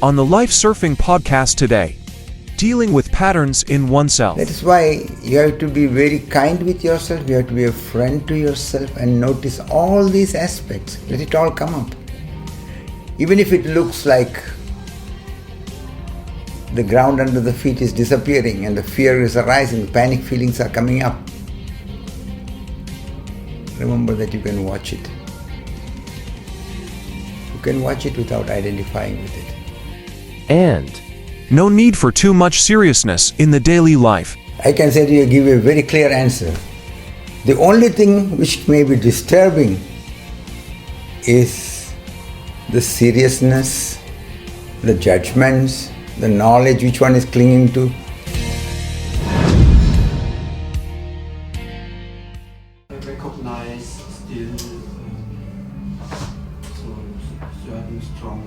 on the Life Surfing podcast today, dealing with patterns in oneself. That is why you have to be very kind with yourself, you have to be a friend to yourself and notice all these aspects. Let it all come up. Even if it looks like the ground under the feet is disappearing and the fear is arising, the panic feelings are coming up, remember that you can watch it. You can watch it without identifying with it. And no need for too much seriousness in the daily life. I can say to you, give you a very clear answer. The only thing which may be disturbing is the seriousness, the judgments, the knowledge which one is clinging to. I recognize still certain strong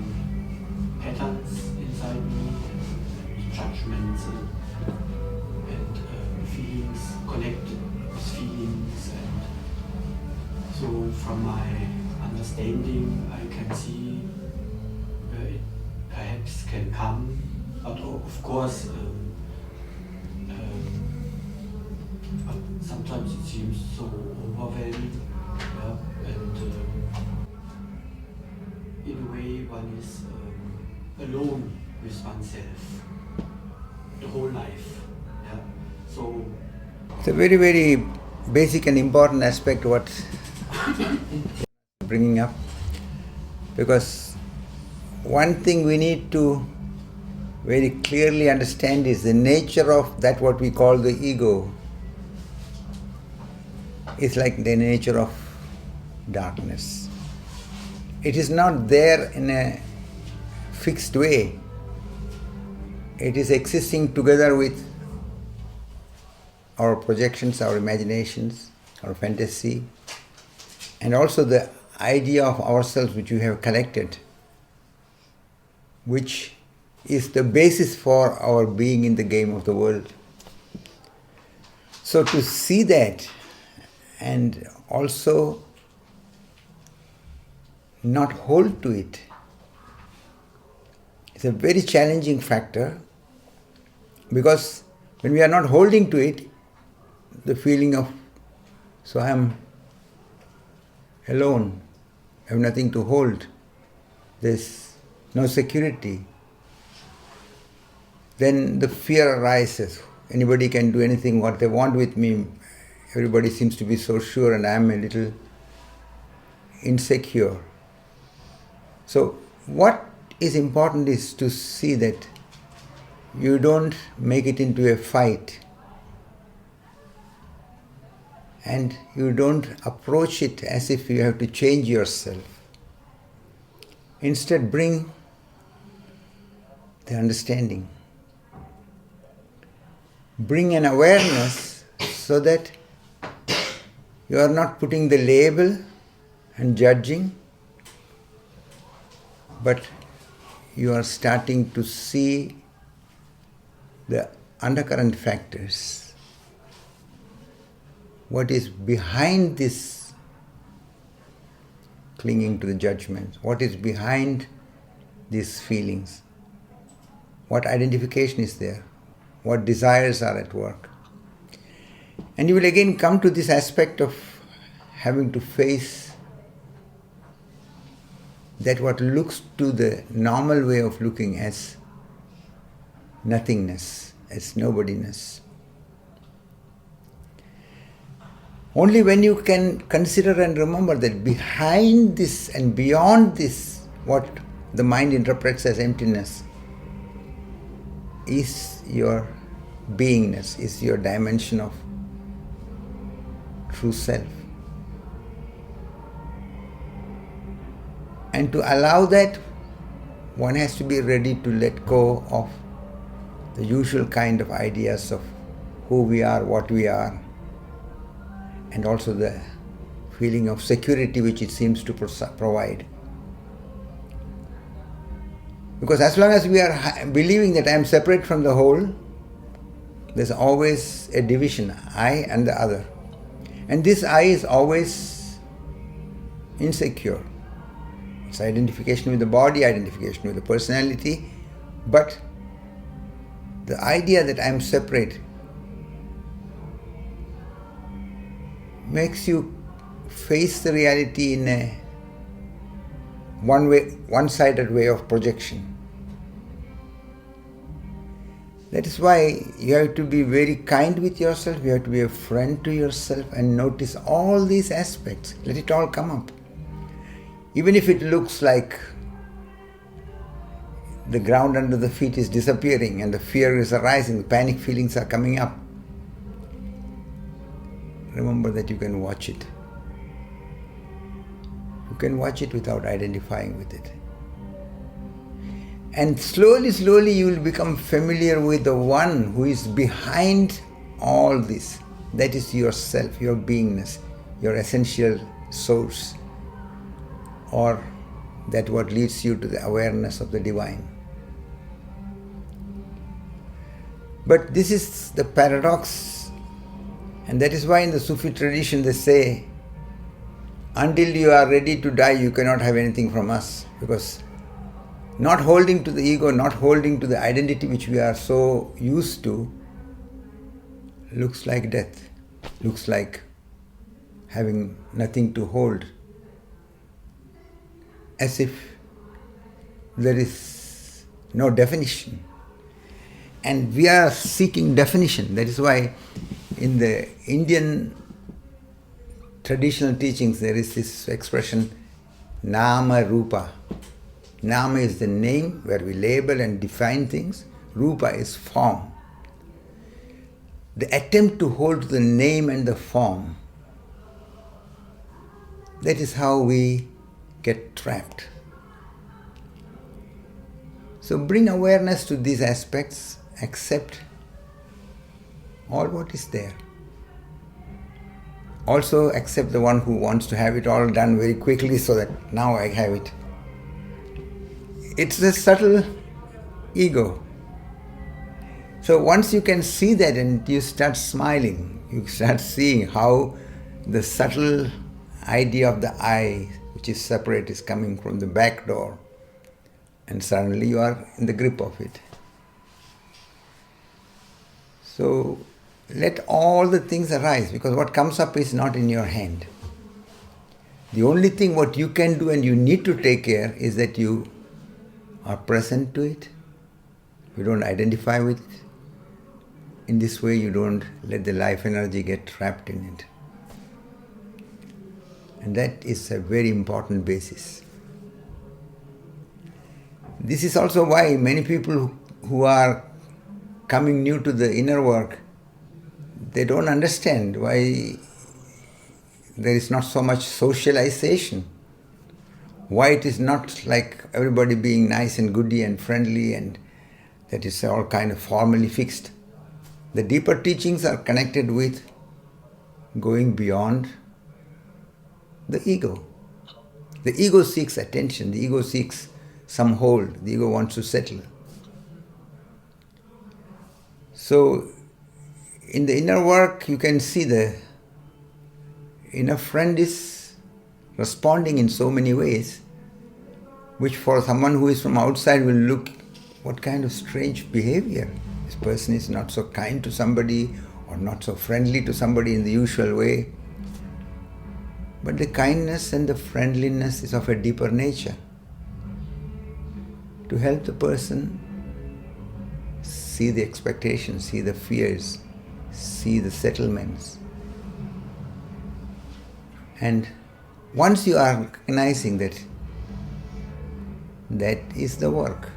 patterns inside me, judgments and feelings, connected with feelings, and so from my understanding I can see where it perhaps can come, but of course but sometimes it seems so overwhelming, and in a way one is alone with oneself the whole life. So it's a very, very basic and important aspect what bringing up, because one thing we need to very clearly understand is the nature of that what we call the ego is like the nature of darkness. It is not there in a fixed way. It is existing together with our projections, our imaginations, our fantasy, and also the idea of ourselves which we have collected, which is the basis for our being in the game of the world. So to see that and also not hold to it is a very challenging factor, because when we are not holding to it, the feeling of, so I am alone, I have nothing to hold, there's no security, then the fear arises. Anybody can do anything what they want with me. Everybody seems to be so sure and I am a little insecure. So what is important is to see that you don't make it into a fight and you don't approach it as if you have to change yourself. Instead, bring the understanding. Bring an awareness so that you are not putting the label and judging, but you are starting to see the undercurrent factors. What is behind this clinging to the judgments? What is behind these feelings? What identification is there? What desires are at work? And you will again come to this aspect of having to face that what looks to the normal way of looking as nothingness, as nobodiness. Only when you can consider and remember that behind this and beyond this, what the mind interprets as emptiness, is your beingness, is your dimension of true self. And to allow that, one has to be ready to let go of the usual kind of ideas of who we are, what we are, and also the feeling of security which it seems to provide. Because as long as we are believing that I am separate from the whole, there's always a division, I and the other. And this I is always insecure. It's identification with the body, identification with the personality, But the idea that I am separate makes you face the reality in a one-sided way of projection. That is why you have to be very kind with yourself, you have to be a friend to yourself and notice all these aspects. Let it all come up. Even if it looks like the ground under the feet is disappearing and the fear is arising, the panic feelings are coming up, remember that you can watch it. You can watch it without identifying with it. And slowly you will become familiar with the one who is behind all this. That is yourself, your beingness, your essential source, or that what leads you to the awareness of the divine. But this is the paradox, and that is why in the Sufi tradition they say, until you are ready to die, you cannot have anything from us, because not holding to the ego, not holding to the identity which we are so used to, looks like death, looks like having nothing to hold, as if there is no definition. And we are seeking definition. That is why in the Indian traditional teachings there is this expression, Nama Rupa. Nama is the name where we label and define things. Rupa is form. The attempt to hold the name and the form, that is how we get trapped. So bring awareness to these aspects, accept all what is there. Also accept the one who wants to have it all done very quickly so that now I have it. It's a subtle ego. So once you can see that and you start smiling, you start seeing how the subtle idea of the I, which is separate, is coming from the back door, and suddenly you are in the grip of it. So let all the things arise, because what comes up is not in your hand. The only thing what you can do and you need to take care is that you are present to it. You don't identify with it. In this way you don't let the life energy get trapped in it. And that is a very important basis. This is also why many people who are coming new to the inner work, they don't understand why there is not so much socialization. Why it is not like everybody being nice and goody and friendly and that is all kind of formally fixed. The deeper teachings are connected with going beyond the ego. The ego seeks attention, the ego seeks some hold, the ego wants to settle. So in the inner work you can see the inner friend is responding in so many ways, which for someone who is from outside will look, what kind of strange behavior. This person is not so kind to somebody or not so friendly to somebody in the usual way. But the kindness and the friendliness is of a deeper nature, to help the person see the expectations, see the fears, see the settlements. And once you are recognizing that, that is the work.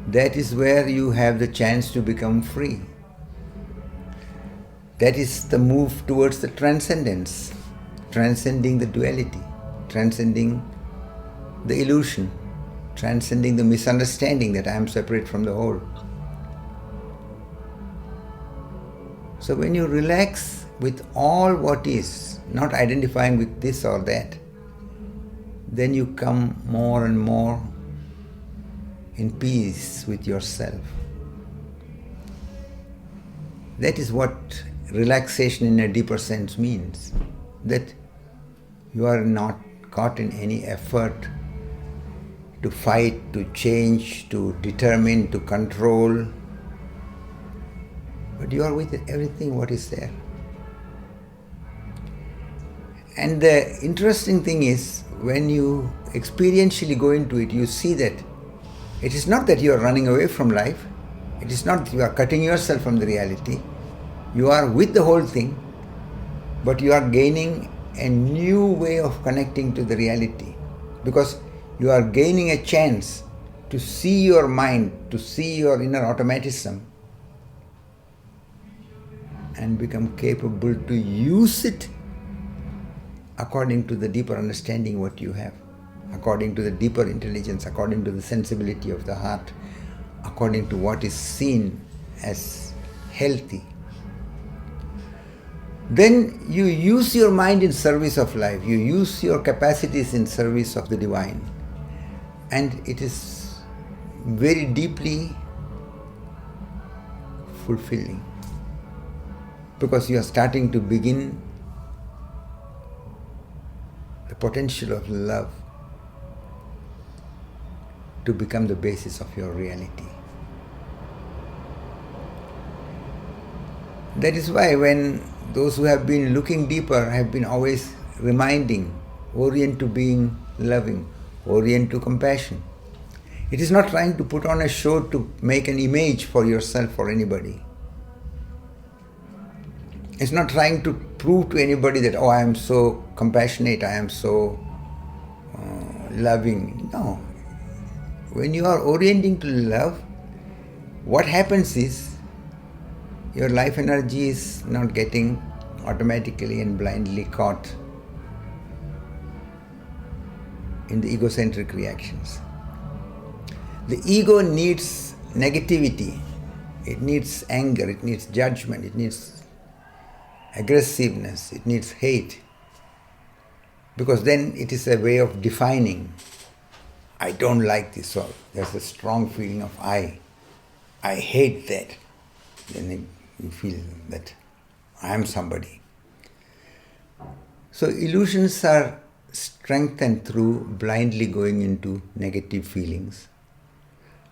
That is where you have the chance to become free. That is the move towards the transcendence, transcending the duality, transcending the illusion, transcending the misunderstanding that I am separate from the whole. So when you relax with all what is, not identifying with this or that, then you come more and more in peace with yourself. That is what relaxation in a deeper sense means, that you are not caught in any effort to fight, to change, to determine, to control. But you are with everything what is there. And the interesting thing is, when you experientially go into it, you see that it is not that you are running away from life. It is not that you are cutting yourself from the reality. You are with the whole thing, but you are gaining a new way of connecting to the reality. Because you are gaining a chance to see your mind, to see your inner automatism, and become capable to use it according to the deeper understanding what you have, according to the deeper intelligence, according to the sensibility of the heart, according to what is seen as healthy. Then you use your mind in service of life, you use your capacities in service of the divine, and it is very deeply fulfilling, because you are starting to begin the potential of love to become the basis of your reality. That is why when those who have been looking deeper have been always reminding, orient to being loving, orient to compassion. It is not trying to put on a show to make an image for yourself or anybody. It's not trying to prove to anybody that, oh, I am so compassionate, I am so loving. No. When you are orienting to love, what happens is your life energy is not getting automatically and blindly caught in the egocentric reactions. The ego needs negativity, it needs anger, it needs judgment, it needs aggressiveness, it needs hate, because then it is a way of defining. I don't like this, or there's a strong feeling of I hate that. Then you feel that I am somebody. So illusions are strengthened through blindly going into negative feelings.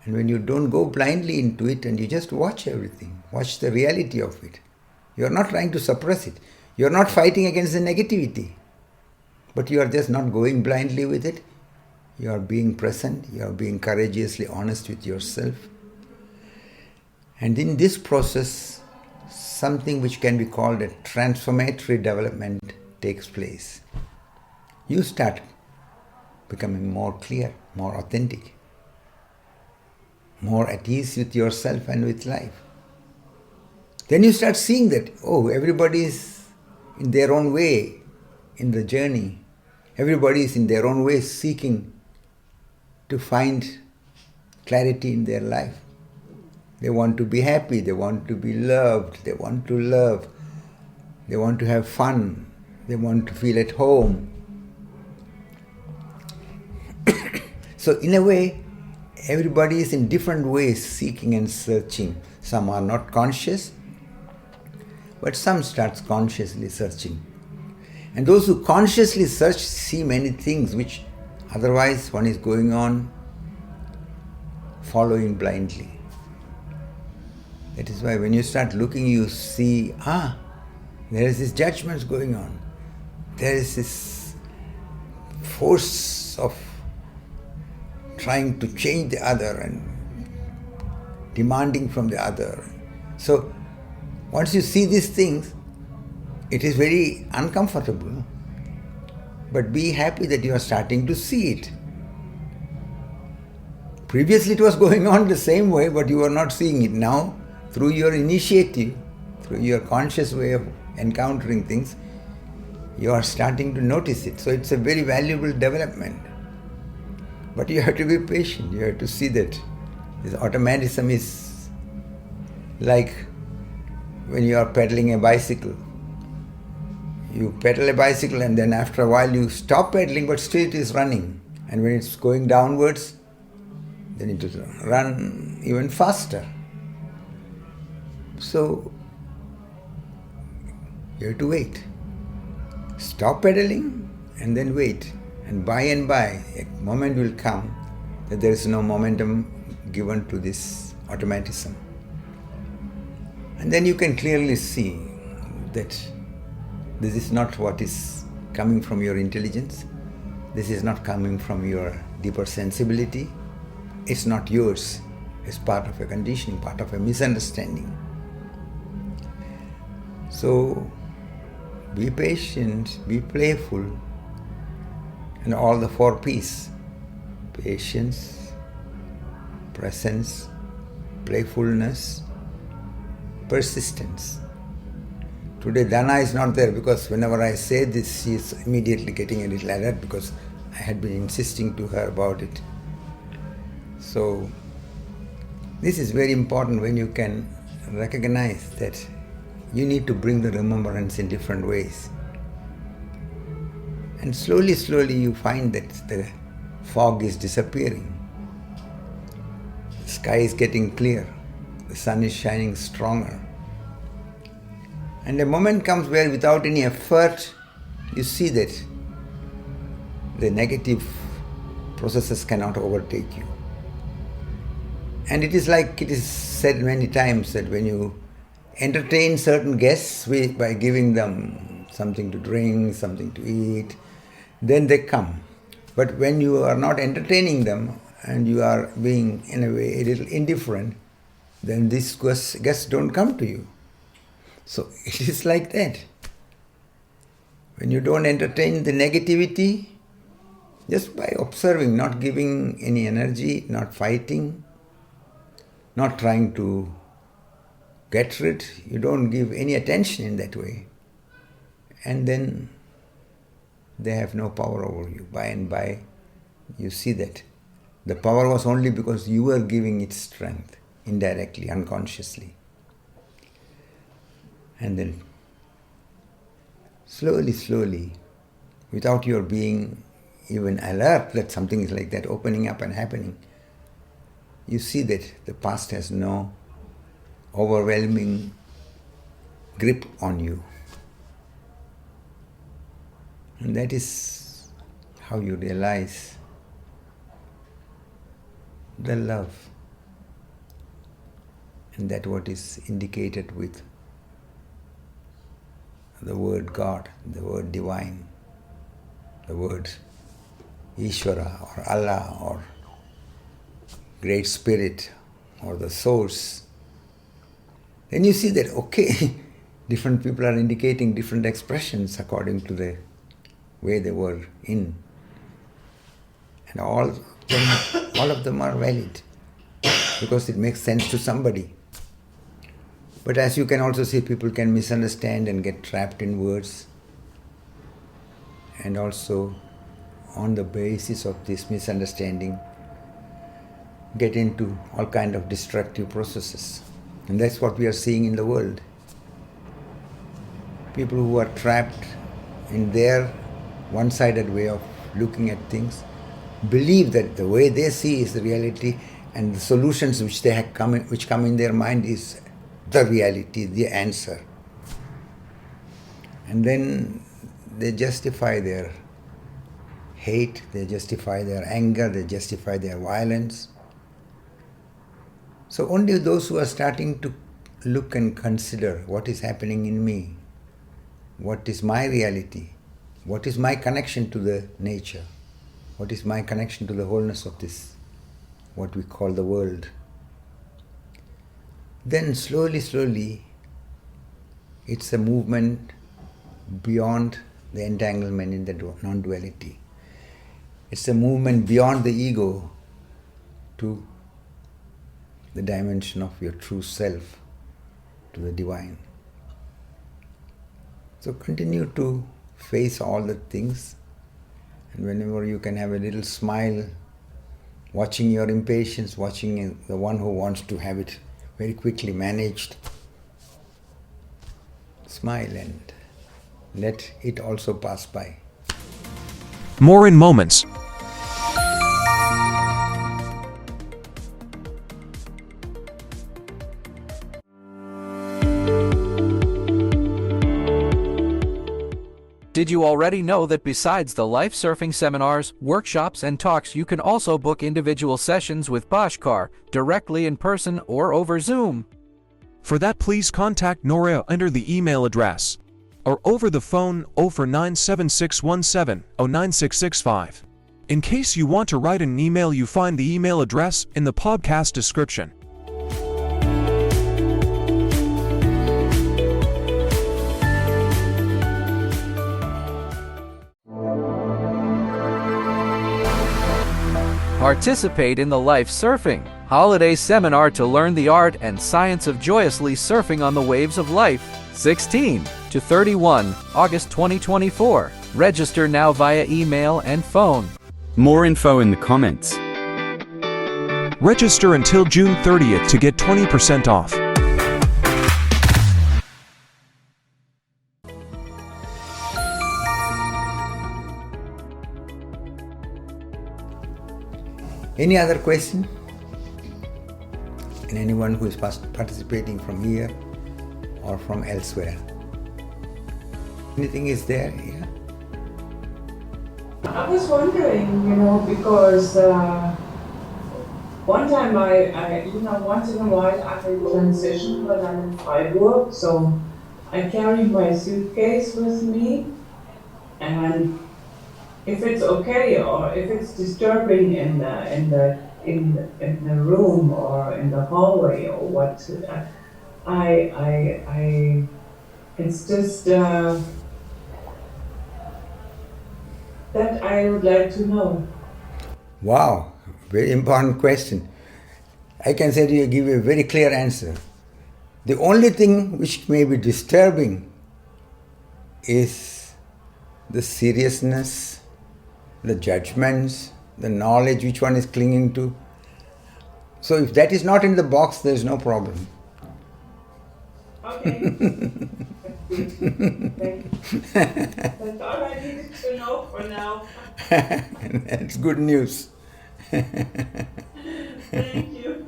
And when you don't go blindly into it and you just watch everything, watch the reality of it, you are not trying to suppress it. You are not fighting against the negativity. But you are just not going blindly with it. You are being present. You are being courageously honest with yourself. And in this process, something which can be called a transformatory development takes place. You start becoming more clear, more authentic, more at ease with yourself and with life. Then you start seeing that, oh, everybody is in their own way in the journey. Everybody is in their own way seeking to find clarity in their life. They want to be happy, they want to be loved, they want to love, they want to have fun, they want to feel at home. So in a way, everybody is in different ways seeking and searching. Some are not conscious, but some starts consciously searching. And those who consciously search see many things which otherwise one is going on following blindly. That is why when you start looking, you see, there is this judgment going on. There is this force of trying to change the other and demanding from the other. So once you see these things, it is very uncomfortable. But be happy that you are starting to see it. Previously it was going on the same way, but you were not seeing it. Now, through your initiative, through your conscious way of encountering things, you are starting to notice it. So it's a very valuable development. But you have to be patient. You have to see that this automatism is like when you are pedaling a bicycle. You pedal a bicycle and then after a while you stop pedaling, but still it is running. And when it's going downwards, then it will run even faster. So you have to wait. Stop pedaling and then wait. And by a moment will come that there is no momentum given to this automatism. And then you can clearly see that this is not what is coming from your intelligence. This is not coming from your deeper sensibility. It's not yours. It's part of a conditioning, part of a misunderstanding. So be patient, be playful, and all the four P's: patience, presence, playfulness, persistence. Today Dana is not there because whenever I say this, she is immediately getting a little alert because I had been insisting to her about it. So this is very important when you can recognize that you need to bring the remembrance in different ways. And slowly, slowly you find that the fog is disappearing. The sky is getting clear. The sun is shining stronger. And a moment comes where without any effort, you see that the negative processes cannot overtake you. And it is like it is said many times that when you entertain certain guests by giving them something to drink, something to eat, then they come. But when you are not entertaining them and you are being in a way a little indifferent, then these guests don't come to you. So it is like that. When you don't entertain the negativity, just by observing, not giving any energy, not fighting, not trying to get rid, you don't give any attention in that way. And then they have no power over you. By and by, you see that the power was only because you were giving it strength, indirectly, unconsciously. And then, slowly, slowly, without your being even alert that something is like that opening up and happening, you see that the past has no overwhelming grip on you. And that is how you realize the love. And that what is indicated with the word God, the word divine, the word Ishvara or Allah or Great Spirit or the Source. Then you see that, okay, different people are indicating different expressions according to the way they were in. And all of them are valid because it makes sense to somebody. But as you can also see, people can misunderstand and get trapped in words. And also, on the basis of this misunderstanding, get into all kind of destructive processes. And that's what we are seeing in the world. People who are trapped in their one-sided way of looking at things believe that the way they see is the reality, and the solutions which they have which come in their mind is the reality, the answer. And then they justify their hate, they justify their anger, they justify their violence. So only those who are starting to look and consider what is happening in me, what is my reality, what is my connection to the nature, what is my connection to the wholeness of this, what we call the world. Then slowly, slowly, it's a movement beyond the entanglement in the non-duality. It's a movement beyond the ego to the dimension of your true self, to the divine. So continue to face all the things, and whenever you can have a little smile, watching your impatience, watching the one who wants to have it very quickly managed, smile and let it also pass by. More in moments. Did you already know that besides the life surfing seminars, workshops, and talks, you can also book individual sessions with Bhashkar directly in person or over Zoom? For that, please contact Noria under the email address or over the phone 0497617096665. In case you want to write an email, you find the email address in the podcast description. Participate in the Life Surfing Holiday Seminar to learn the art and science of joyously surfing on the waves of life, 16 to 31 August 2024. Register now via email and phone. More info in the comments. Register until June 30th to get 20% off. Any other question? And anyone who is participating from here or from elsewhere? Anything is there? Yeah. I was wondering, because one time I once in a while I transition when I'm in Freiburg, so I carry my suitcase with me, and if it's okay or if it's disturbing in the room or in the hallway or what, it's just that I would like to know. Wow, very important question. I can say to you, give you a very clear answer. The only thing which may be disturbing is the seriousness, the judgments, the knowledge which one is clinging to. So if that is not in the box, there is no problem. Okay. Thank you. That's all I needed to know for now. That's good news. Thank you.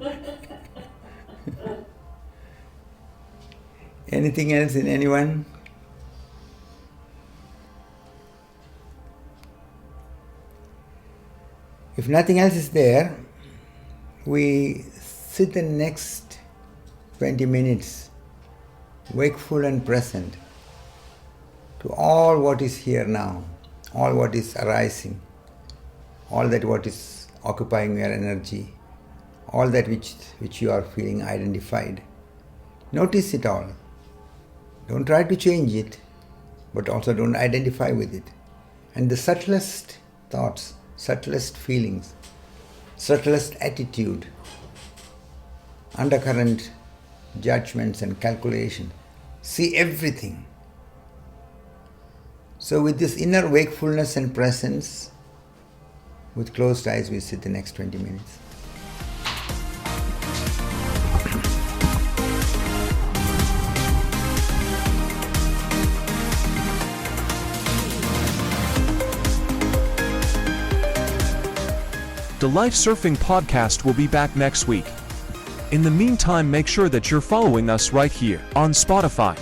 Anything else in anyone? If nothing else is there, we sit the next 20 minutes wakeful and present to all what is here now, all what is arising, all that what is occupying your energy, all that which you are feeling identified. Notice it all. Don't try to change it, but also don't identify with it. And the subtlest thoughts, subtlest feelings, subtlest attitude, undercurrent judgments and calculation. See everything. So with this inner wakefulness and presence, with closed eyes we sit the next 20 minutes. The Life Surfing Podcast will be back next week. In the meantime, make sure that you're following us right here on Spotify,